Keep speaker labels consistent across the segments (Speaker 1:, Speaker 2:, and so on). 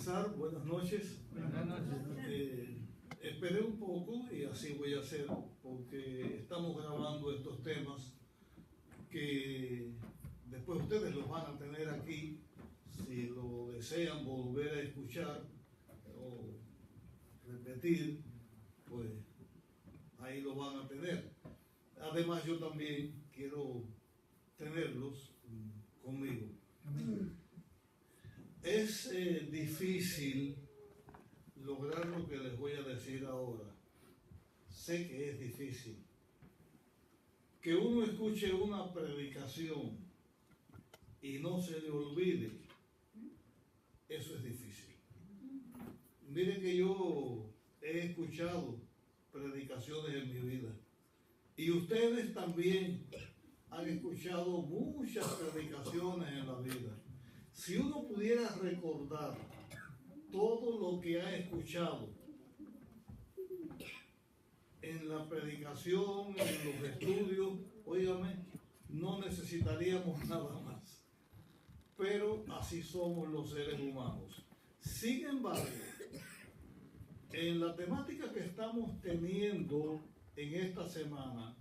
Speaker 1: comenzar, buenas noches.
Speaker 2: Buenas noches.
Speaker 1: Esperé un poco y así voy a hacer porque estamos grabando estos temas que después ustedes los van a tener aquí si lo desean volver a escuchar o repetir, pues ahí lo van a tener. Además yo también quiero tenerlos conmigo. Es difícil lograr lo que les voy a decir ahora. Sé que es difícil. Que uno escuche una predicación y no se le olvide, eso es difícil. Miren que yo he escuchado predicaciones en mi vida y ustedes también han escuchado muchas predicaciones en la vida. Si uno pudiera recordar todo lo que ha escuchado en la predicación, en los estudios, óigame, no necesitaríamos nada más. Pero así somos los seres humanos. Sin embargo, en la temática que estamos teniendo en esta semana,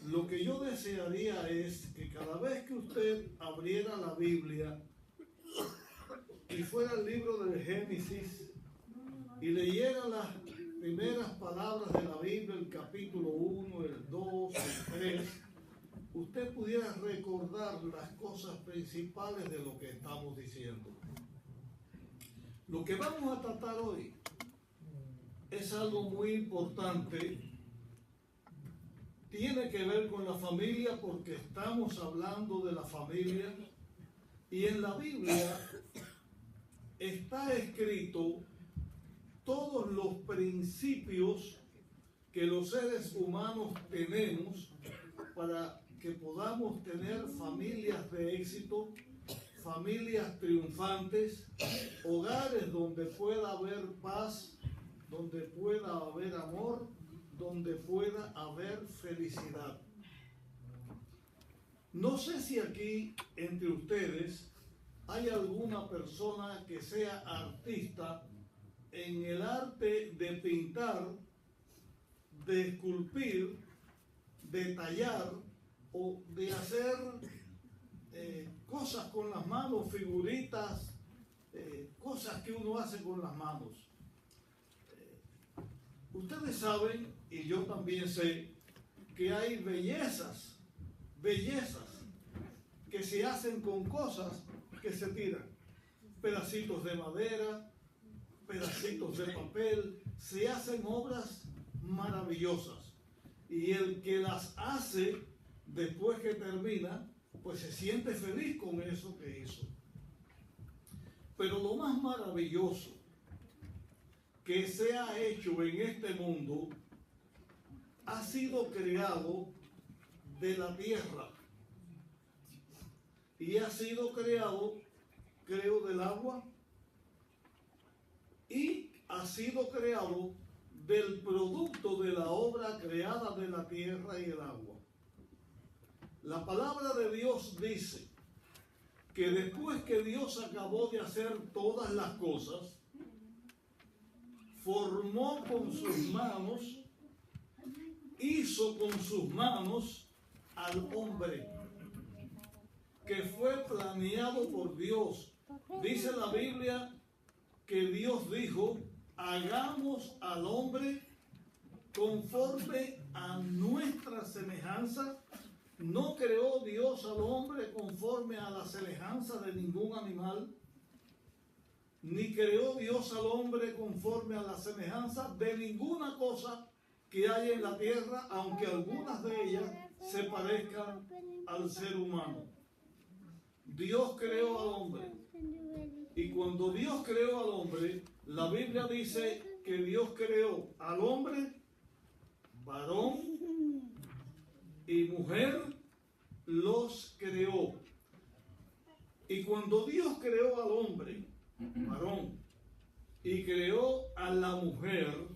Speaker 1: lo que yo desearía es que cada vez que usted abriera la Biblia y fuera al libro del Génesis y leyera las primeras palabras de la Biblia, el capítulo 1, el 2, el 3, usted pudiera recordar las cosas principales de lo que estamos diciendo. Lo que vamos a tratar hoy es algo muy importante. Tiene que ver con la familia porque estamos hablando de la familia y en la Biblia está escrito todos los principios que los seres humanos tenemos para que podamos tener familias de éxito, familias triunfantes, hogares donde pueda haber paz, donde pueda haber amor, donde pueda haber felicidad. No sé si aquí entre ustedes hay alguna persona que sea artista en el arte de pintar, de esculpir, de tallar o de hacer cosas con las manos, figuritas, cosas que uno hace con las manos. Ustedes saben, y yo también sé, que hay bellezas que se hacen con cosas que se tiran. Pedacitos de madera, pedacitos de papel, se hacen obras maravillosas. Y el que las hace, después que termina, pues se siente feliz con eso que hizo. Pero lo más maravilloso que se ha hecho en este mundo ha sido creado de la tierra y ha sido creado, creo, del agua y ha sido creado del producto de la obra creada de la tierra y el agua. La palabra de Dios dice que después que Dios acabó de hacer todas las cosas, formó con sus manos, hizo con sus manos al hombre, que fue planeado por Dios. Dice la Biblia que Dios dijo, hagamos al hombre conforme a nuestra semejanza. No creó Dios al hombre conforme a la semejanza de ningún animal, ni creó Dios al hombre conforme a la semejanza de ninguna cosa que hay en la tierra, aunque algunas de ellas se parezcan al ser humano. Dios creó al hombre. Y cuando Dios creó al hombre, la Biblia dice que Dios creó al hombre, varón y mujer, los creó. Y cuando Dios creó al hombre, varón, y creó a la mujer,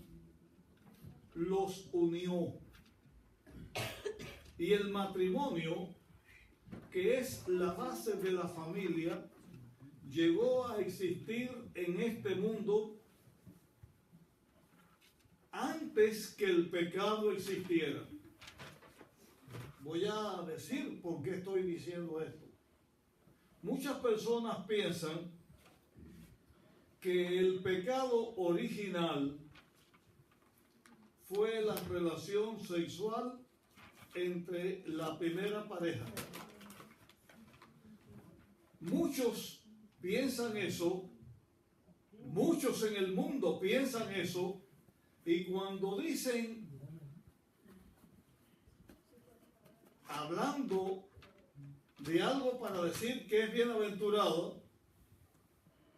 Speaker 1: los unió. Y el matrimonio, que es la base de la familia, llegó a existir en este mundo antes que el pecado existiera. Voy a decir por qué estoy diciendo esto. Muchas personas piensan que el pecado original fue la relación sexual entre la primera pareja. Muchos piensan eso, muchos en el mundo piensan eso, y cuando dicen, hablando de algo para decir que es bienaventurado,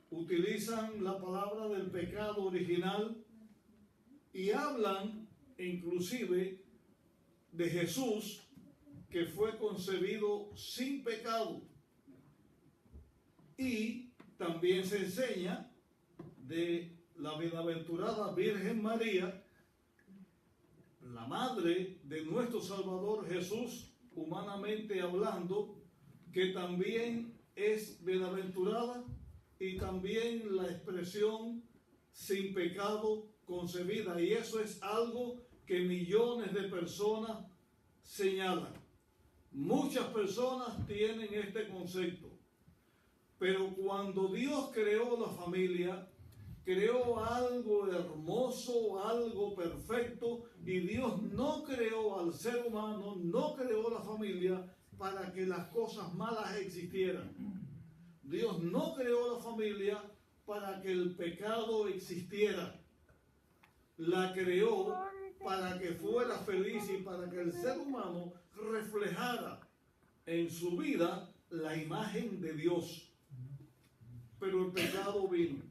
Speaker 1: utilizan la palabra del pecado original y hablan inclusive de Jesús, que fue concebido sin pecado. Y también se enseña de la bienaventurada Virgen María, la madre de nuestro Salvador Jesús, humanamente hablando, que también es bienaventurada, y también la expresión sin pecado concebida. Y eso es algo que millones de personas señalan. Muchas personas tienen este concepto. Pero cuando Dios creó la familia, creó algo hermoso, algo perfecto, y Dios no creó al ser humano, no creó la familia para que las cosas malas existieran. Dios no creó la familia para que el pecado existiera. La creó para que fuera feliz y para que el ser humano reflejara en su vida la imagen de Dios. Pero el pecado vino,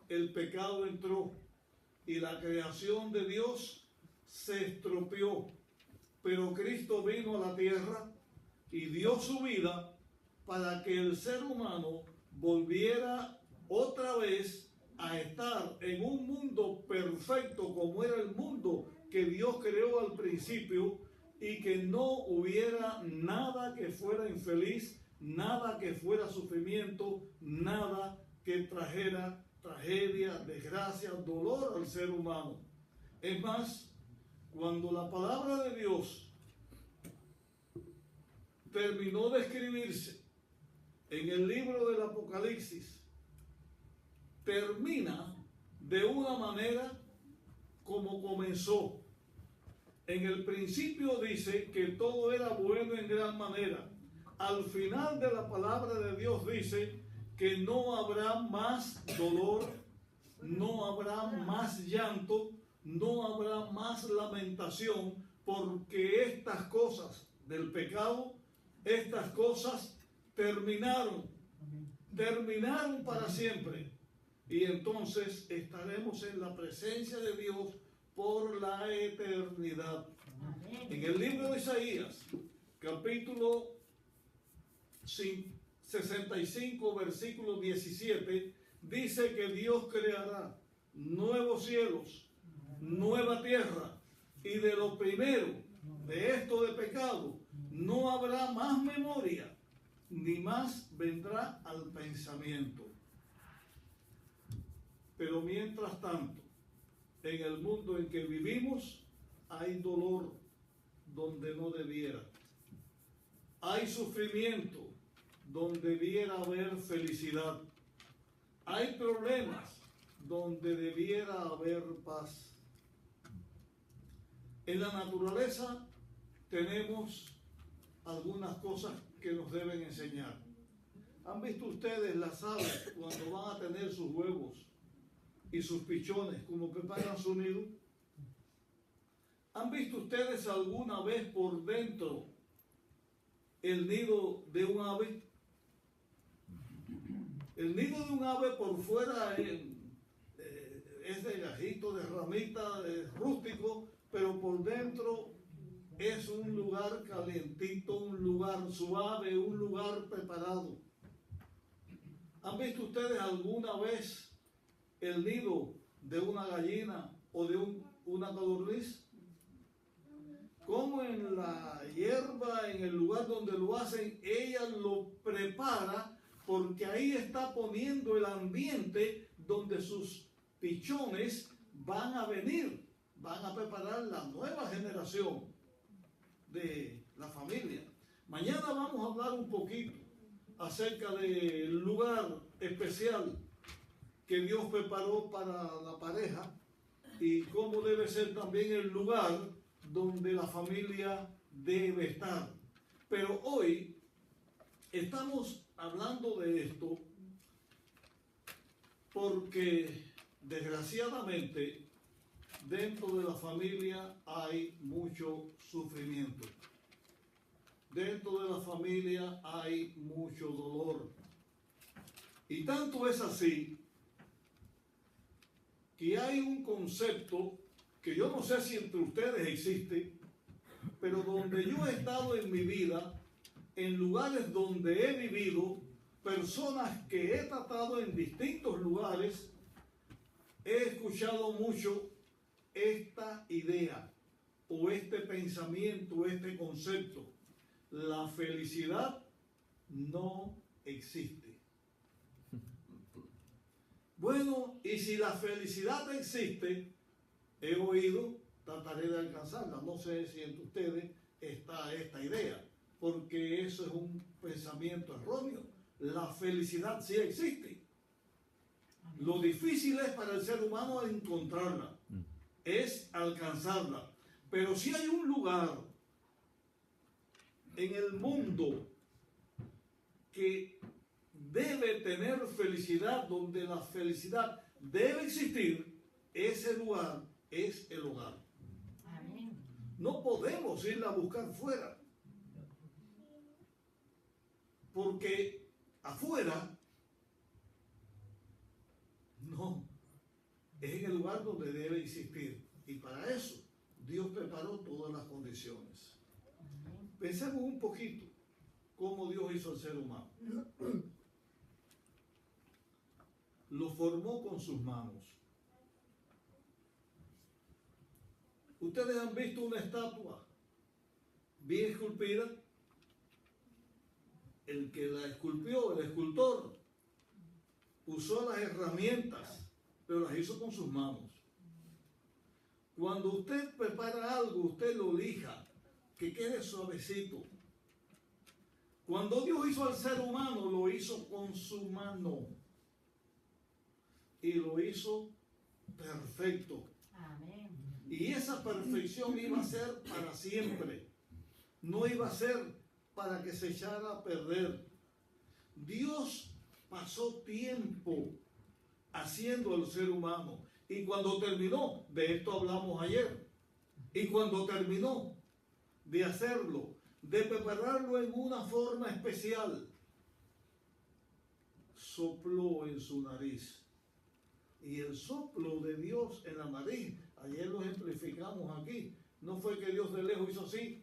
Speaker 1: el pecado entró y la creación de Dios se estropeó. Pero Cristo vino a la tierra y dio su vida para que el ser humano volviera otra vez a estar en un mundo perfecto como era el mundo que Dios creó al principio, y que no hubiera nada que fuera infeliz, nada que fuera sufrimiento, nada que trajera tragedia, desgracia, dolor al ser humano. Es más, cuando la palabra de Dios terminó de escribirse en el libro del Apocalipsis, termina de una manera como comenzó. En el principio dice que todo era bueno en gran manera. Al final de la palabra de Dios dice que no habrá más dolor, no habrá más llanto, no habrá más lamentación, porque estas cosas del pecado, estas cosas terminaron para siempre. Y entonces estaremos en la presencia de Dios por la eternidad. En el libro de Isaías, capítulo 65, versículo 17, dice que Dios creará nuevos cielos, nueva tierra, y de lo primero, de esto de pecado, no habrá más memoria, ni más vendrá al pensamiento. Pero mientras tanto, en el mundo en que vivimos, hay dolor donde no debiera. Hay sufrimiento donde debiera haber felicidad. Hay problemas donde debiera haber paz. En la naturaleza tenemos algunas cosas que nos deben enseñar. ¿Han visto ustedes las aves cuando van a tener sus huevos y sus pichones, como preparan su nido? ¿Han visto ustedes alguna vez por dentro el nido de un ave? El nido de un ave por fuera es de gajito, de ramita, rústico, pero por dentro es un lugar calientito, un lugar suave, un lugar preparado. ¿Han visto ustedes alguna vez el nido de una gallina o de una codorniz? Como en la hierba, en el lugar donde lo hacen, ella lo prepara porque ahí está poniendo el ambiente donde sus pichones van a venir, van a preparar la nueva generación de la familia. Mañana vamos a hablar un poquito acerca del lugar especial que Dios preparó para la pareja y cómo debe ser también el lugar donde la familia debe estar. Pero hoy estamos hablando de esto porque desgraciadamente dentro de la familia hay mucho sufrimiento. Dentro de la familia hay mucho dolor. Y tanto es así que hay un concepto que yo no sé si entre ustedes existe, pero donde yo he estado en mi vida, en lugares donde he vivido, personas que he tratado en distintos lugares, he escuchado mucho esta idea o este pensamiento, este concepto. La felicidad no existe. Bueno, y si la felicidad existe, he oído, trataré de alcanzarla. No sé si entre ustedes está esta idea, porque eso es un pensamiento erróneo. La felicidad sí existe. Lo difícil es para el ser humano encontrarla, es alcanzarla. Pero si hay un lugar en el mundo que debe tener felicidad, donde la felicidad debe existir, ese lugar es el hogar. Amén. No podemos irla a buscar fuera, porque afuera no, es en el lugar donde debe existir, y para eso Dios preparó todas las condiciones. Pensemos un poquito cómo Dios hizo al ser humano. Lo formó con sus manos. Ustedes han visto una estatua bien esculpida. El que la esculpió, el escultor, usó las herramientas, pero las hizo con sus manos. Cuando usted prepara algo, usted lo lija, que quede suavecito. Cuando Dios hizo al ser humano, lo hizo con su mano. Y lo hizo perfecto. Amén. Y esa perfección iba a ser para siempre. No iba a ser para que se echara a perder. Dios pasó tiempo haciendo al ser humano. Y cuando terminó, de esto hablamos ayer, y cuando terminó de hacerlo, de prepararlo en una forma especial, sopló en su nariz. Y el soplo de Dios en la nariz, ayer lo ejemplificamos aquí, no fue que Dios de lejos hizo así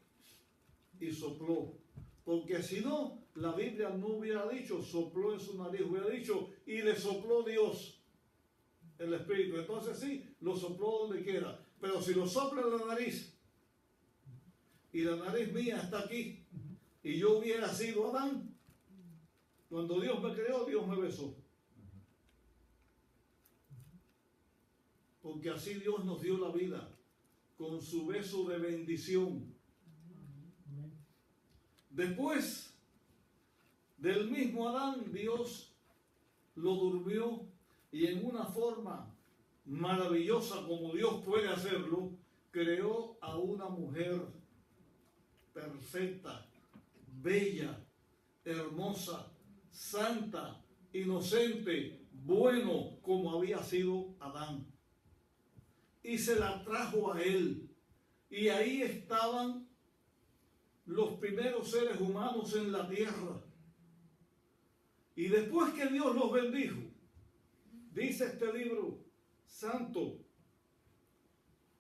Speaker 1: y sopló, porque si no, la Biblia no hubiera dicho sopló en su nariz, hubiera dicho y le sopló Dios el Espíritu. Entonces sí, lo sopló donde quiera, pero si lo sopla en la nariz y la nariz mía está aquí y yo hubiera sido Adán, cuando Dios me creó, Dios me besó. Porque así Dios nos dio la vida, con su beso de bendición. Después del mismo Adán, Dios lo durmió y en una forma maravillosa como Dios puede hacerlo, creó a una mujer perfecta, bella, hermosa, santa, inocente, bueno, como había sido Adán. Y se la trajo a él. Y ahí estaban los primeros seres humanos en la tierra. Y después que Dios los bendijo, dice este libro santo,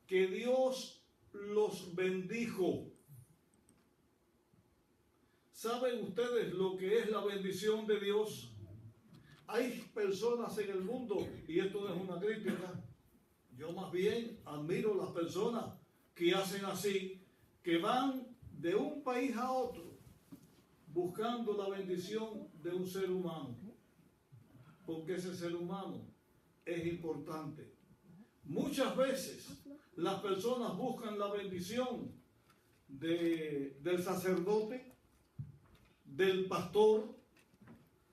Speaker 1: que Dios los bendijo. ¿Saben ustedes lo que es la bendición de Dios? Hay personas en el mundo, y esto no es una crítica, yo más bien admiro las personas que hacen así, que van de un país a otro, buscando la bendición de un ser humano, porque ese ser humano es importante. Muchas veces las personas buscan la bendición del sacerdote, del pastor,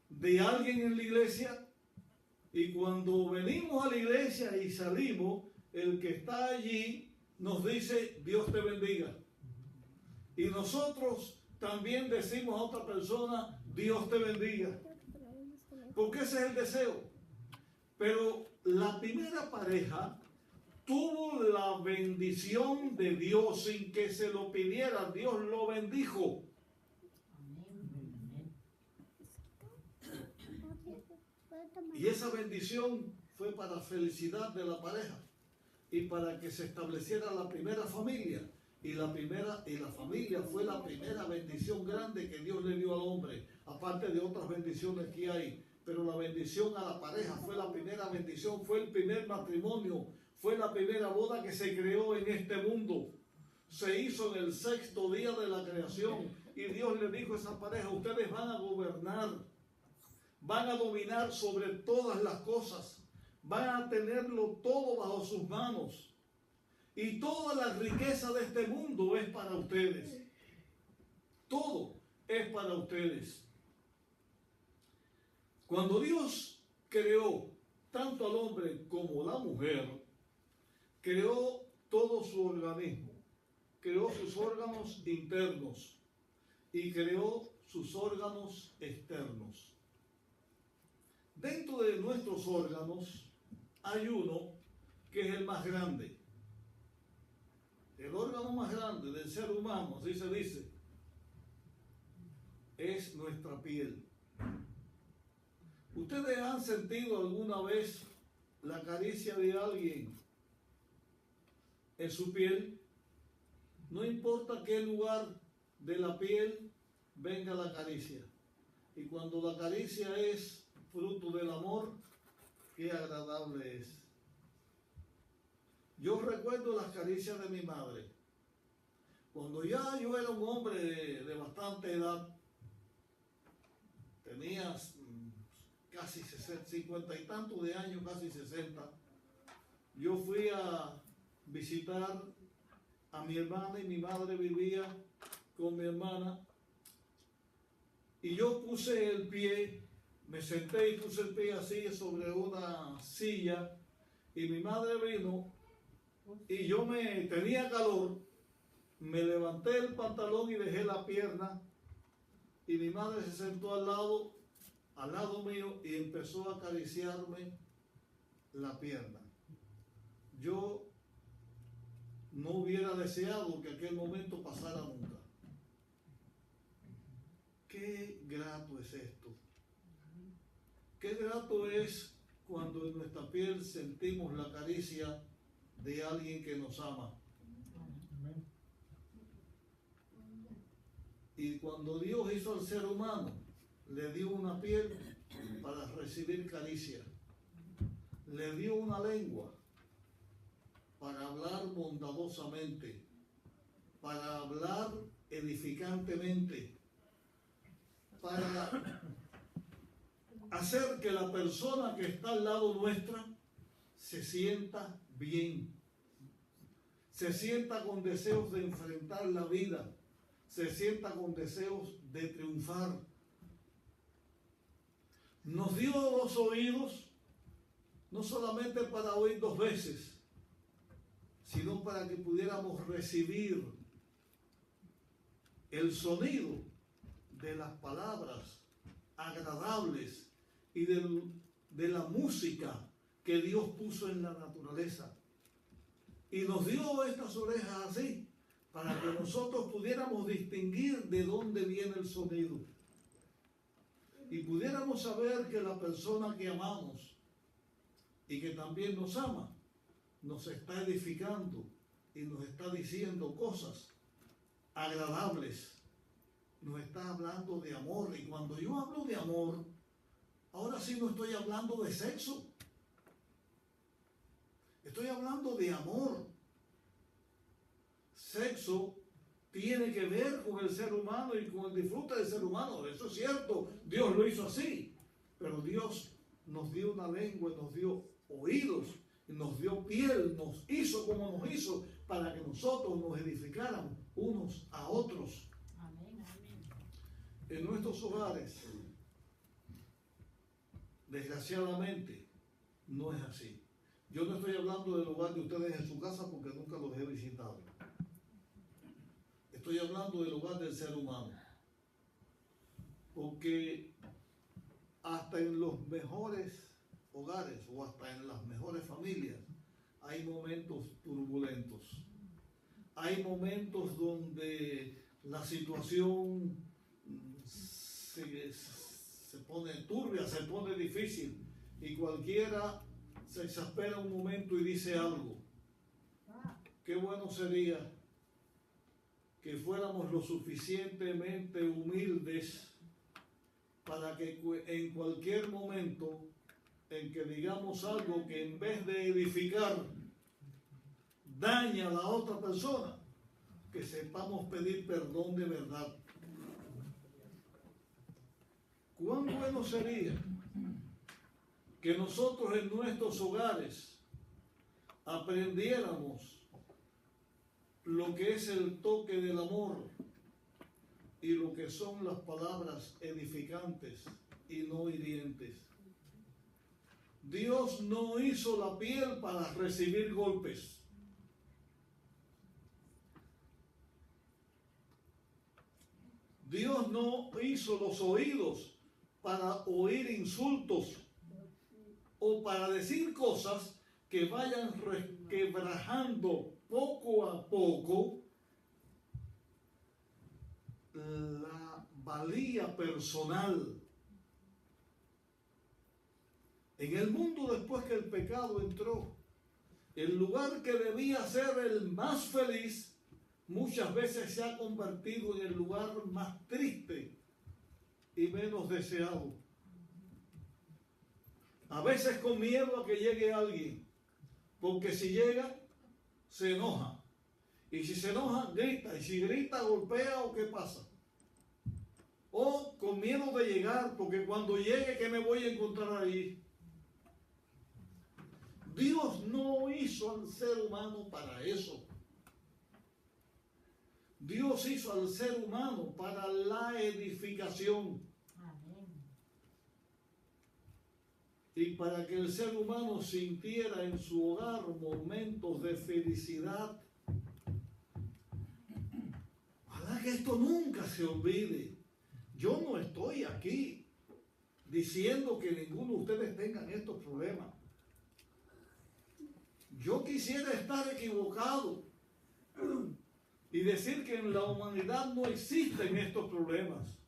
Speaker 1: de alguien en la iglesia, y cuando venimos a la iglesia y salimos, el que está allí nos dice Dios te bendiga, y nosotros también decimos a otra persona Dios te bendiga, porque ese es el deseo. Pero la primera pareja tuvo la bendición de Dios sin que se lo pidiera. Dios lo bendijo. Y esa bendición fue para la felicidad de la pareja y para que se estableciera la primera familia. Y la familia fue la primera bendición grande que Dios le dio al hombre, aparte de otras bendiciones que hay. Pero la bendición a la pareja fue la primera bendición, fue el primer matrimonio, fue la primera boda que se creó en este mundo. Se hizo en el 6º día de la creación y Dios le dijo a esa pareja, ustedes van a gobernar, van a dominar sobre todas las cosas, van a tenerlo todo bajo sus manos. Y toda la riqueza de este mundo es para ustedes. Todo es para ustedes. Cuando Dios creó tanto al hombre como a la mujer, creó todo su organismo, creó sus órganos internos y creó sus órganos externos. Dentro de nuestros órganos hay uno que es el más grande. El órgano más grande del ser humano, así se dice, es nuestra piel. ¿Ustedes han sentido alguna vez la caricia de alguien en su piel? No importa qué lugar de la piel venga la caricia. Y cuando la caricia es fruto del amor, qué agradable es. Yo recuerdo las caricias de mi madre. Cuando ya yo era un hombre de bastante edad, tenía casi 50 y tantos de años, casi 60, yo fui a visitar a mi hermana y mi madre vivía con mi hermana. Y yo puse el pie, me senté y puse el pie así sobre una silla y mi madre vino y yo tenía calor, me levanté el pantalón y dejé la pierna y mi madre se sentó al lado mío y empezó a acariciarme la pierna. Yo no hubiera deseado que aquel momento pasara nunca. Qué grato es esto. Qué grato es cuando en nuestra piel sentimos la caricia de alguien que nos ama. Y cuando Dios hizo al ser humano, le dio una piel para recibir caricia. Le dio una lengua para hablar bondadosamente, para hablar edificantemente, para hacer que la persona que está al lado nuestra se sienta bien, se sienta con deseos de enfrentar la vida, se sienta con deseos de triunfar. Nos dio 2 oídos, no solamente para oír 2 veces, sino para que pudiéramos recibir el sonido de las palabras agradables y de la música que Dios puso en la naturaleza. Y nos dio estas orejas así, para que nosotros pudiéramos distinguir de dónde viene el sonido. Y pudiéramos saber que la persona que amamos y que también nos ama, nos está edificando y nos está diciendo cosas agradables. Nos está hablando de amor. Y cuando yo hablo de amor, ahora sí no estoy hablando de sexo. Estoy hablando de amor. Sexo tiene que ver con el ser humano y con el disfrute del ser humano. Eso es cierto, Dios lo hizo así. Pero Dios nos dio una lengua, nos dio oídos, nos dio piel, nos hizo como nos hizo para que nosotros nos edificáramos unos a otros.
Speaker 2: Amén, amén.
Speaker 1: En nuestros hogares, desgraciadamente, no es así. Yo no estoy hablando del hogar de ustedes en su casa porque nunca los he visitado. Estoy hablando del hogar del ser humano. Porque hasta en los mejores hogares o hasta en las mejores familias hay momentos turbulentos. Hay momentos donde la situación se pone turbia, se pone difícil y cualquiera se exaspera un momento y dice algo. Qué bueno sería que fuéramos lo suficientemente humildes para que en cualquier momento en que digamos algo que en vez de edificar daña a la otra persona, que sepamos pedir perdón de verdad. ¿Cuán bueno sería que nosotros en nuestros hogares aprendiéramos lo que es el toque del amor y lo que son las palabras edificantes y no hirientes? Dios no hizo la piel para recibir golpes. Dios no hizo los oídos para oír insultos o para decir cosas que vayan resquebrajando poco a poco la valía personal. En el mundo, después que el pecado entró, el lugar que debía ser el más feliz muchas veces se ha convertido en el lugar más triste y menos deseado. A veces con miedo a que llegue alguien, porque si llega, se enoja. Y si se enoja, grita. Y si grita, golpea o qué pasa. O con miedo de llegar, porque cuando llegue, ¿qué me voy a encontrar ahí? Dios no hizo al ser humano para eso. Dios hizo al ser humano para la edificación.
Speaker 2: Amén.
Speaker 1: Y para que el ser humano sintiera en su hogar momentos de felicidad. Ojalá que esto nunca se olvide. Yo no estoy aquí diciendo que ninguno de ustedes tengan estos problemas. Yo quisiera estar equivocado y decir que en la humanidad no existen estos problemas.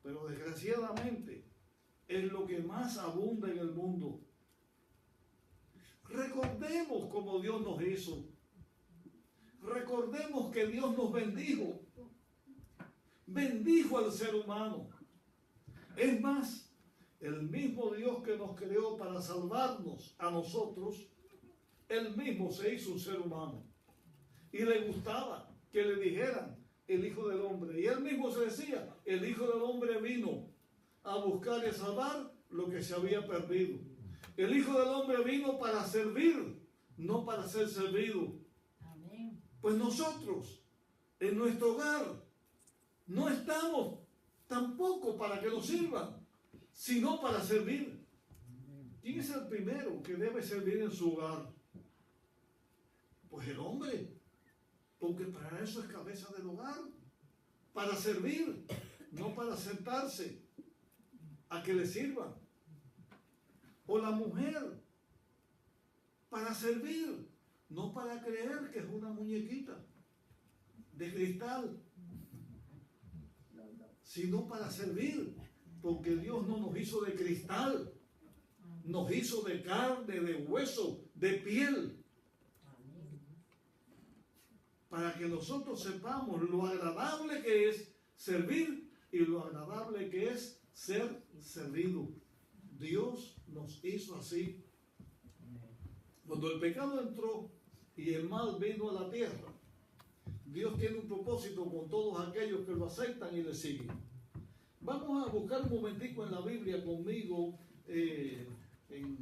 Speaker 1: Pero desgraciadamente es lo que más abunda en el mundo. Recordemos cómo Dios nos hizo. Recordemos que Dios nos bendijo. Bendijo al ser humano. Es más, el mismo Dios que nos creó para salvarnos a nosotros, Él mismo se hizo un ser humano. Y le gustaba que le dijeran el Hijo del Hombre. Y Él mismo se decía, el Hijo del Hombre vino a buscar y a salvar lo que se había perdido. El Hijo del Hombre vino para servir, no para ser servido.
Speaker 2: Amén.
Speaker 1: Pues nosotros, en nuestro hogar, no estamos tampoco para que nos sirvan, sino para servir. ¿Quién es el primero que debe servir en su hogar? Pues el hombre, porque para eso es cabeza del hogar, para servir, no para sentarse a que le sirvan. O la mujer, para servir, no para creer que es una muñequita de cristal, sino para servir, porque Dios no nos hizo de cristal, nos hizo de carne, de hueso, de piel, para que nosotros sepamos lo agradable que es servir y lo agradable que es ser servido. Dios nos hizo así. Cuando el pecado entró y el mal vino a la tierra, Dios tiene un propósito con todos aquellos que lo aceptan y le siguen. Vamos a buscar un momentico en la Biblia conmigo, en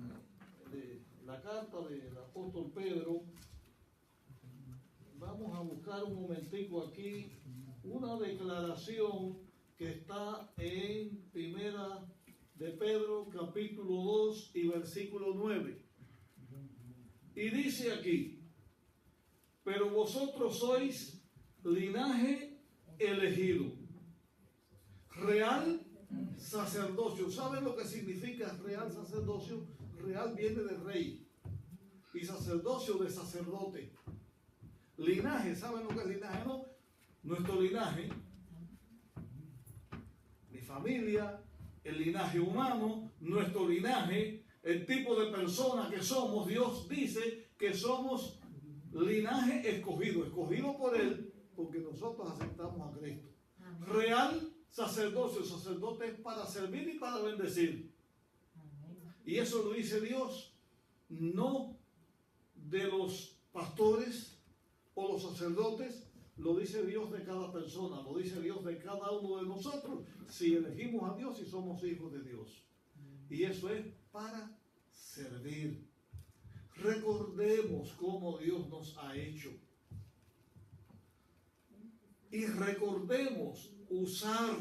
Speaker 1: la carta del apóstol Pedro. Vamos a buscar un momentico aquí una declaración que está en Primera de Pedro, capítulo 2 y versículo 9. Y dice aquí: pero vosotros sois linaje elegido, real sacerdocio. ¿Saben lo que significa real sacerdocio? Real viene de rey y sacerdocio de sacerdote. Linaje, ¿saben lo que es linaje? No, nuestro linaje, mi familia, el linaje humano, nuestro linaje, el tipo de persona que somos. Dios dice que somos linaje escogido, escogido por Él, porque nosotros aceptamos a Cristo.
Speaker 2: Amén.
Speaker 1: Real sacerdocio, sacerdote es para servir y para bendecir.
Speaker 2: Amén.
Speaker 1: Y eso lo dice Dios, no de los pastores o los sacerdotes, lo dice Dios de cada persona, lo dice Dios de cada uno de nosotros, si elegimos a Dios y somos hijos de Dios. Y eso es para servir. Recordemos cómo Dios nos ha hecho. Y recordemos usar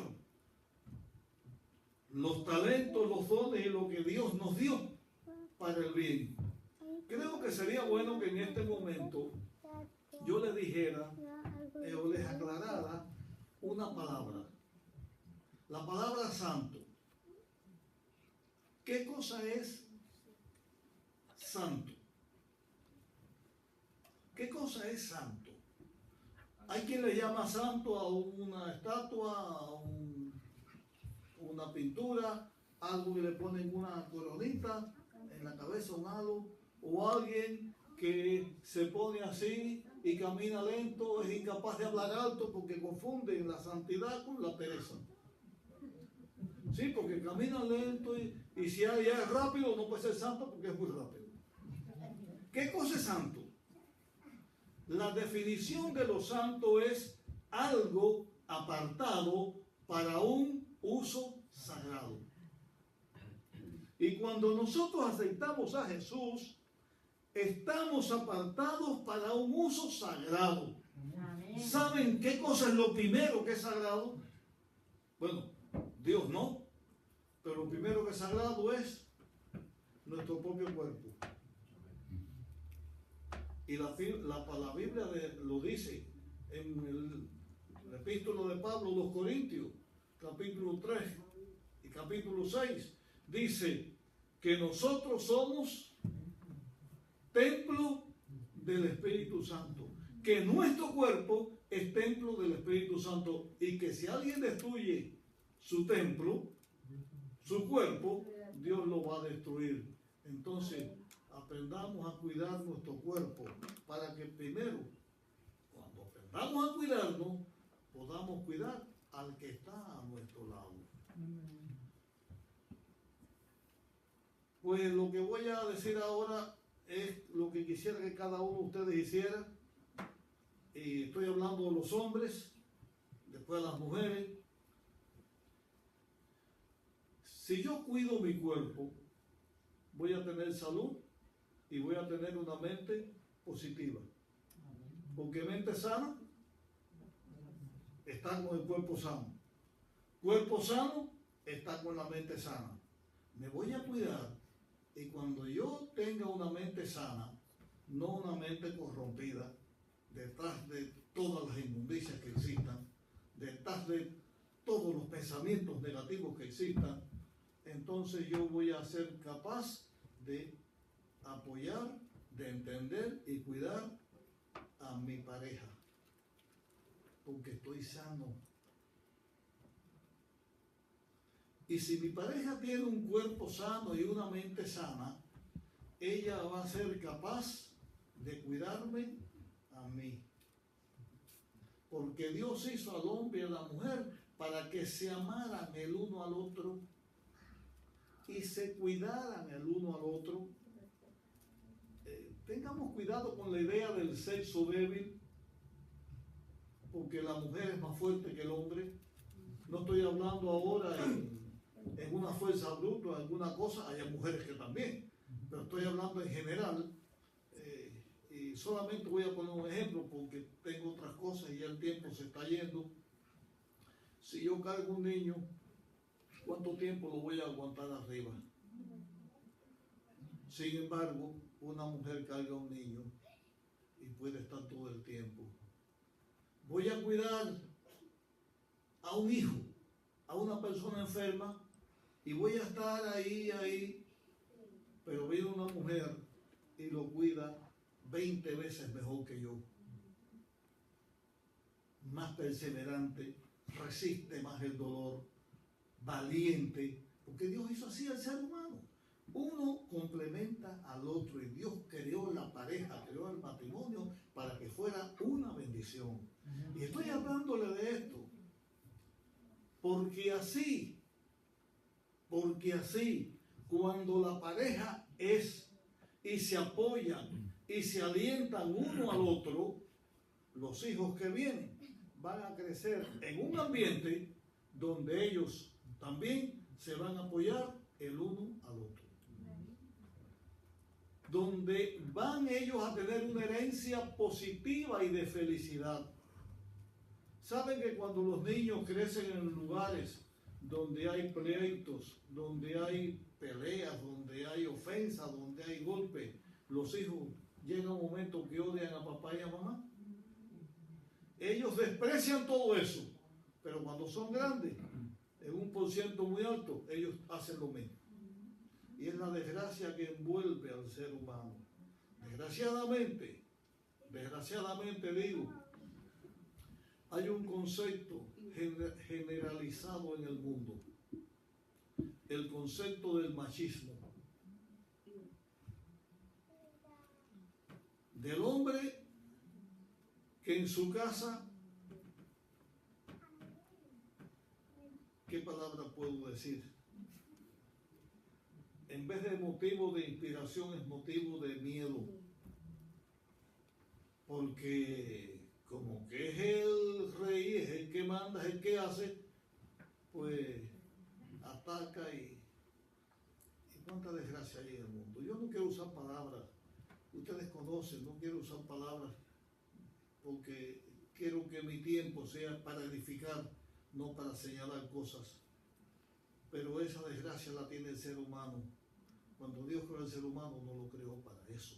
Speaker 1: los talentos, los dones y lo que Dios nos dio para el bien. Creo que sería bueno que en este momento yo le dijera o les aclarara una palabra. La palabra santo. ¿Qué cosa es santo? ¿Qué cosa es santo? Hay quien le llama santo a una estatua, a una pintura, algo que le ponen una coronita en la cabeza, un halo, o alguien que se pone así y camina lento, es incapaz de hablar alto porque confunden la santidad con la pereza. Sí, porque camina lento y si ya es rápido no puede ser santo porque es muy rápido. ¿Qué cosa es santo? La definición de lo santo es algo apartado para un uso sagrado. Y cuando nosotros aceptamos a Jesús, estamos apartados para un uso sagrado.
Speaker 2: Amén.
Speaker 1: ¿Saben qué cosa es lo primero que es sagrado? Bueno, Dios no, pero lo primero que es sagrado es nuestro propio cuerpo. Y la Biblia lo dice en el epístolo de Pablo a los Corintios, capítulo 3 y capítulo 6, dice que nosotros somos templo del Espíritu Santo, que nuestro cuerpo es templo del Espíritu Santo y que si alguien destruye su templo, su cuerpo, Dios lo va a destruir. Entonces, aprendamos a cuidar nuestro cuerpo para que primero, cuando aprendamos a cuidarnos, podamos cuidar al que está a nuestro lado. Pues lo que voy a decir ahora es lo que quisiera que cada uno de ustedes hiciera. Y estoy hablando de los hombres, después de las mujeres. Si yo cuido mi cuerpo, voy a tener salud y voy a tener una mente positiva. Porque mente sana está con el cuerpo sano. Cuerpo sano está con la mente sana. Me voy a cuidar y cuando yo tenga una mente sana, no una mente corrompida, detrás de todas las inmundicias que existan, detrás de todos los pensamientos negativos que existan, entonces yo voy a ser capaz de apoyar, de entender y cuidar a mi pareja, porque estoy sano. Y si mi pareja tiene un cuerpo sano y una mente sana, ella va a ser capaz de cuidarme a mí. Porque Dios hizo al hombre y a la mujer para que se amaran el uno al otro y se cuidaran el uno al otro. Tengamos cuidado con la idea del sexo débil. porque la mujer es más fuerte que el hombre. No estoy hablando ahora en una fuerza bruta o alguna cosa, hay mujeres que también, pero estoy hablando en general. Y solamente voy a poner un ejemplo porque tengo otras cosas y ya el tiempo se está yendo. Si yo cargo un niño, ¿cuánto tiempo lo voy a aguantar arriba? Sin embargo, una mujer carga un niño y puede estar todo el tiempo. Voy a cuidar a un hijo, a una persona enferma, y voy a estar ahí, pero viene una mujer y lo cuida 20 veces mejor que yo. Más perseverante, resiste más el dolor, valiente, porque Dios hizo así al ser humano. Uno complementa al otro y Dios creó la pareja, creó el matrimonio para que fuera una bendición. Y estoy hablándole de esto, porque así, cuando la pareja es y se apoyan y se alientan uno al otro, los hijos que vienen van a crecer en un ambiente donde ellos también se van a apoyar el uno al otro. Donde van ellos a tener una herencia positiva y de felicidad. Saben que cuando los niños crecen en lugares donde hay pleitos, donde hay peleas, donde hay ofensas, donde hay golpes, los hijos llega un momento que odian a papá y a mamá. Ellos desprecian todo eso, pero cuando son grandes, en un %, muy alto, ellos hacen lo mismo. Y es la desgracia que envuelve al ser humano. Desgraciadamente digo, hay un concepto generalizado en el mundo, el concepto del machismo, del hombre que en su casa, ¿qué palabra puedo decir? En vez de motivo de inspiración es motivo de miedo, porque como que es el rey, es el que manda, es el que hace, pues ataca y cuánta desgracia hay en el mundo. Yo no quiero usar palabras, ustedes conocen, no quiero usar palabras porque quiero que mi tiempo sea para edificar, no para señalar cosas. Pero esa desgracia la tiene el ser humano. Cuando Dios creó al ser humano no lo creó para eso.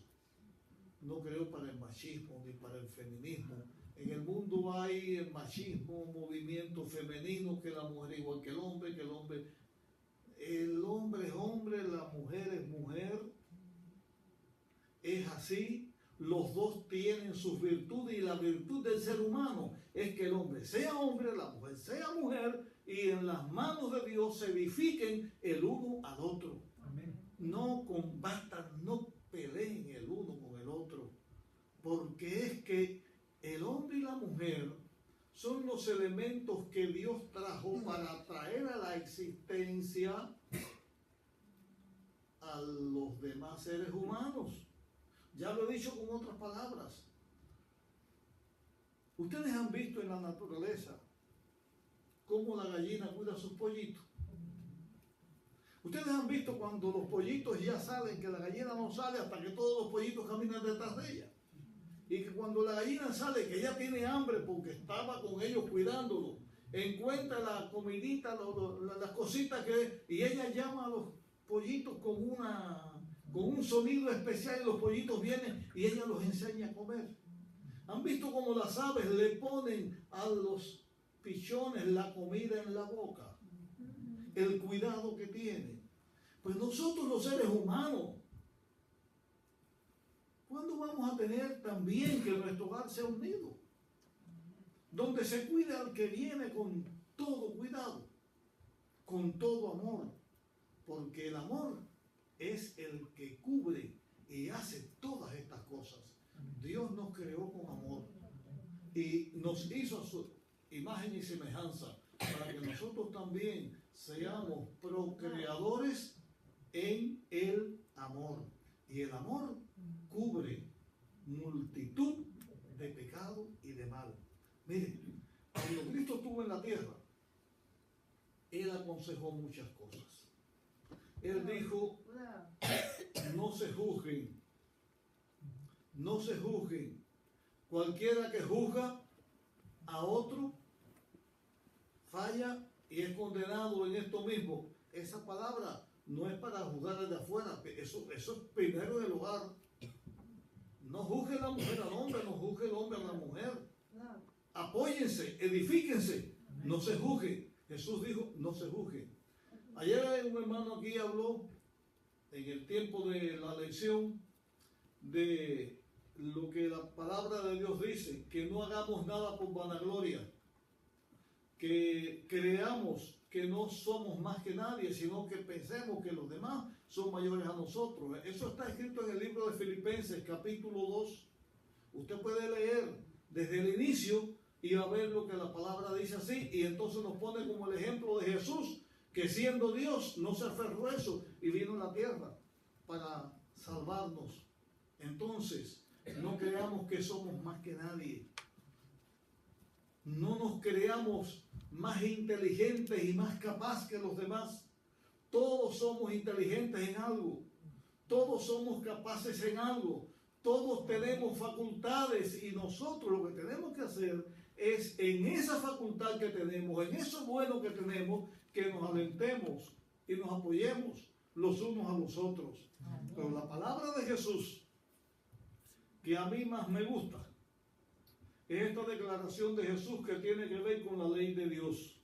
Speaker 1: No creó para el machismo ni para el feminismo. En el mundo hay el machismo, movimiento femenino, que la mujer es igual que el hombre es hombre, la mujer es mujer. Es así. Los dos tienen sus virtudes y la virtud del ser humano es que el hombre sea hombre, la mujer sea mujer y en las manos de Dios se edifiquen el uno al otro. Amén. No combatan, no peleen el uno con el otro, porque es que el hombre y la mujer son los elementos que Dios trajo para traer a la existencia a los demás seres humanos. Ya lo he dicho con otras palabras. Ustedes han visto en la naturaleza cómo la gallina cuida a sus pollitos. Ustedes han visto cuando los pollitos ya salen, que la gallina no sale hasta que todos los pollitos caminan detrás de ella. Y que cuando la gallina sale, que ella tiene hambre porque estaba con ellos cuidándolo, encuentra la comidita, las cositas y ella llama a los pollitos con un sonido especial y los pollitos vienen y ella los enseña a comer. ¿Han visto cómo las aves le ponen a los pichones la comida en la boca? El cuidado que tienen. Pues nosotros los seres humanos, ¿cuándo vamos a tener también que nuestro hogar sea un nido? Donde se cuida al que viene con todo cuidado, con todo amor, porque el amor es el que cubre y hace todas estas cosas. Dios nos creó con amor y nos hizo a su imagen y semejanza para que nosotros también seamos procreadores en el amor. Y el amor cubre multitud de pecado y de mal. Miren, cuando Cristo estuvo en la tierra, Él aconsejó muchas cosas. Él dijo, no se juzguen, no se juzguen. Cualquiera que juzga a otro falla y es condenado en esto mismo. Esa palabra no es para juzgar desde afuera, eso es primero en el hogar. No juzgue la mujer al hombre, no juzgue el hombre a la mujer. Apóyense, edifíquense, no se juzgue. Jesús dijo, no se juzgue. Ayer un hermano aquí habló en el tiempo de la lección de lo que la palabra de Dios dice, que no hagamos nada por vanagloria, que creamos que no somos más que nadie, sino que pensemos que los demás son mayores a nosotros. Eso está escrito en el libro de Filipenses, capítulo 2. Usted puede leer desde el inicio y va a ver lo que la palabra dice así, y entonces nos pone como el ejemplo de Jesús, que siendo Dios no se aferró a eso y vino a la tierra para salvarnos. Entonces, no creamos que somos más que nadie. No nos creamos más inteligentes y más capaces que los demás. Todos somos inteligentes en algo. Todos somos capaces en algo. Todos tenemos facultades y nosotros lo que tenemos que hacer es en esa facultad que tenemos, en eso bueno que tenemos, que nos alentemos y nos apoyemos los unos a los otros. Pero la palabra de Jesús, que a mí más me gusta, es esta declaración de Jesús que tiene que ver con la ley de Dios.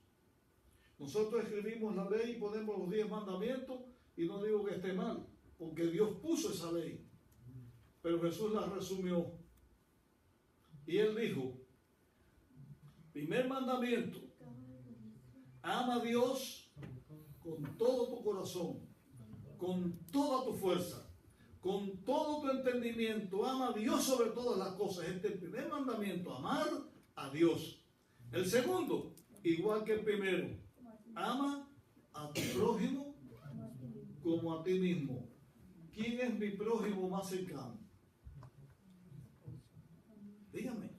Speaker 1: Nosotros escribimos la ley y ponemos los 10 mandamientos, y no digo que esté mal, porque Dios puso esa ley. Pero Jesús la resumió. Y Él dijo, primer mandamiento, ama a Dios con todo tu corazón, con toda tu fuerza, con todo tu entendimiento. Ama a Dios sobre todas las cosas. Este es el primer mandamiento, amar a Dios. El segundo, igual que el primero, ama a tu prójimo como a ti mismo. ¿Quién es mi prójimo más cercano? Dígame,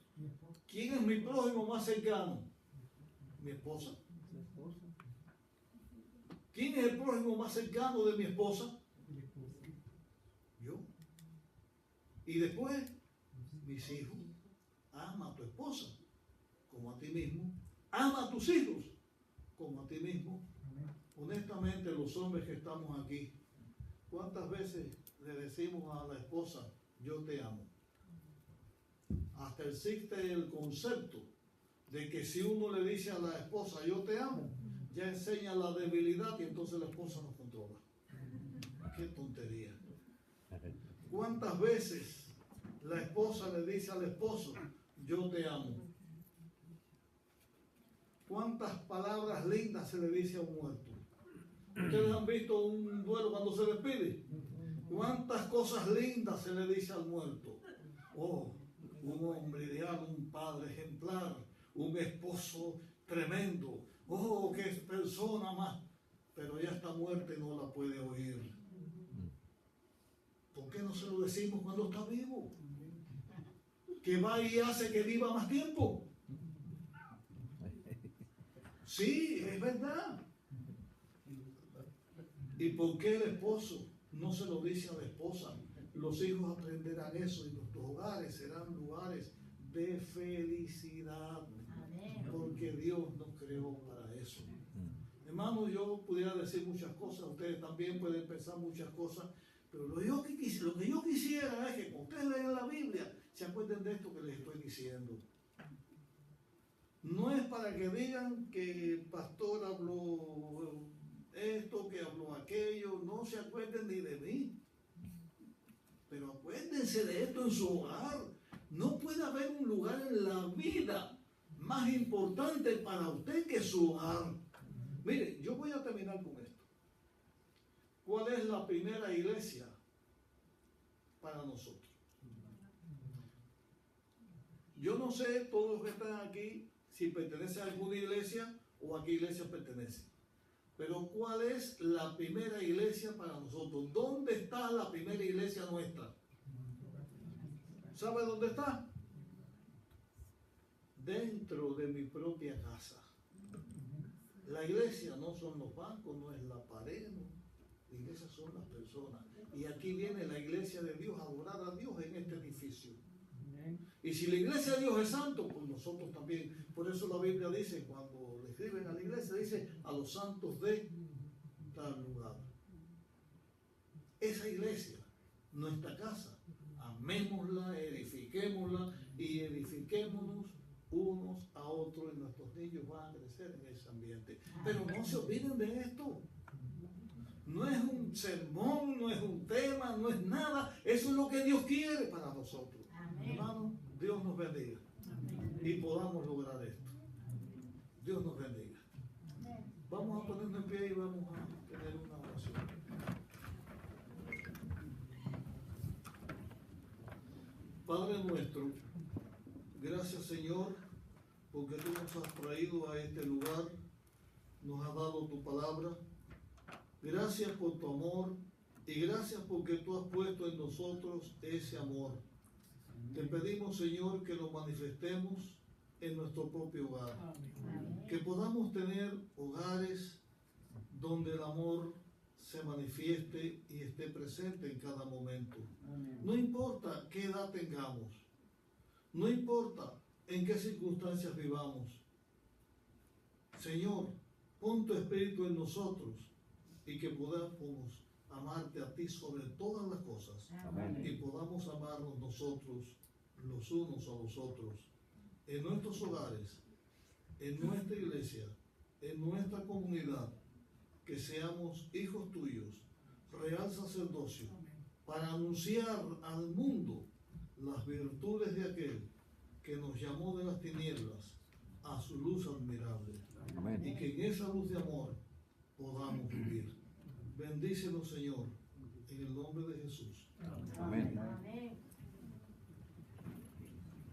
Speaker 1: ¿quién es mi prójimo más cercano? ¿Mi esposa? ¿Quién es el prójimo más cercano de mi esposa? Yo. Y después, mis hijos. Ama a tu esposa como a ti mismo. Ama a tus hijos como a ti mismo. Honestamente, los hombres que estamos aquí, ¿cuántas veces le decimos a la esposa, yo te amo? Hasta existe el concepto de que si uno le dice a la esposa, yo te amo, ya enseña la debilidad y entonces la esposa nos controla. Qué tontería. ¿Cuántas veces la esposa le dice al esposo, yo te amo? ¿Cuántas palabras lindas se le dice a un muerto? ¿Ustedes han visto un duelo cuando se despide? ¿Cuántas cosas lindas se le dice al muerto? Oh, un hombre ideal, un padre ejemplar, un esposo tremendo. Oh, qué persona más. Pero ya está muerta y no la puede oír. ¿Por qué no se lo decimos cuando está vivo? Que va y hace que viva más tiempo. Sí, es verdad. ¿Y por qué el esposo no se lo dice a la esposa? Los hijos aprenderán eso y nuestros hogares serán lugares de felicidad. Porque Dios nos creó para eso. Hermano, yo pudiera decir muchas cosas, ustedes también pueden pensar muchas cosas, pero lo que yo quisiera es que cuando ustedes lean la Biblia se acuerden de esto que les estoy diciendo. No es para que digan que el pastor habló esto, que habló aquello, no se acuerden ni de mí. Pero acuérdense de esto en su hogar. No puede haber un lugar en la vida más importante para usted que su hogar. Mire, yo voy a terminar con esto. ¿Cuál es la primera iglesia para nosotros? Yo no sé, todos los que están aquí, si pertenecen a alguna iglesia o a qué iglesia pertenecen. Pero ¿cuál es la primera iglesia para nosotros? ¿Dónde está la primera iglesia nuestra? ¿Sabe dónde está? dentro de mi propia casa. La iglesia no son los bancos, no es la pared, no. La iglesia son las personas. Y aquí viene la iglesia de Dios a adorar a Dios en este edificio. Y si la iglesia de Dios es santo, pues nosotros también. Por eso la Biblia dice, cuando le escriben a la iglesia, dice a los santos de tal lugar. Esa iglesia, nuestra casa, amémosla, edifiquémosla y edifiquémonos unos a otros y nuestros niños van a crecer en ese ambiente. Pero no se olviden de esto. No es un sermón, no es un tema, no es nada. Eso es lo que Dios quiere para nosotros. Hermano, Dios nos bendiga. Y podamos lograr esto. Dios nos bendiga. Vamos a ponernos en pie y vamos a tener una oración. Padre nuestro, gracias Señor, porque tú nos has traído a este lugar, nos has dado tu palabra. Gracias por tu amor y gracias porque tú has puesto en nosotros ese amor. Te pedimos, Señor, que lo manifestemos en nuestro propio hogar. Que podamos tener hogares donde el amor se manifieste y esté presente en cada momento. No importa qué edad tengamos, no importa en qué circunstancias vivamos. Señor, pon tu espíritu en nosotros y que podamos amarte a ti sobre todas las cosas. Amén. Y podamos amarnos nosotros los unos a los otros en nuestros hogares, en nuestra iglesia, en nuestra comunidad, que seamos hijos tuyos, real sacerdocio, para anunciar al mundo las virtudes de aquel que nos llamó de las tinieblas a su luz admirable. Amén. Y que en esa luz de amor podamos vivir. Bendícenos, Señor, en el nombre de Jesús.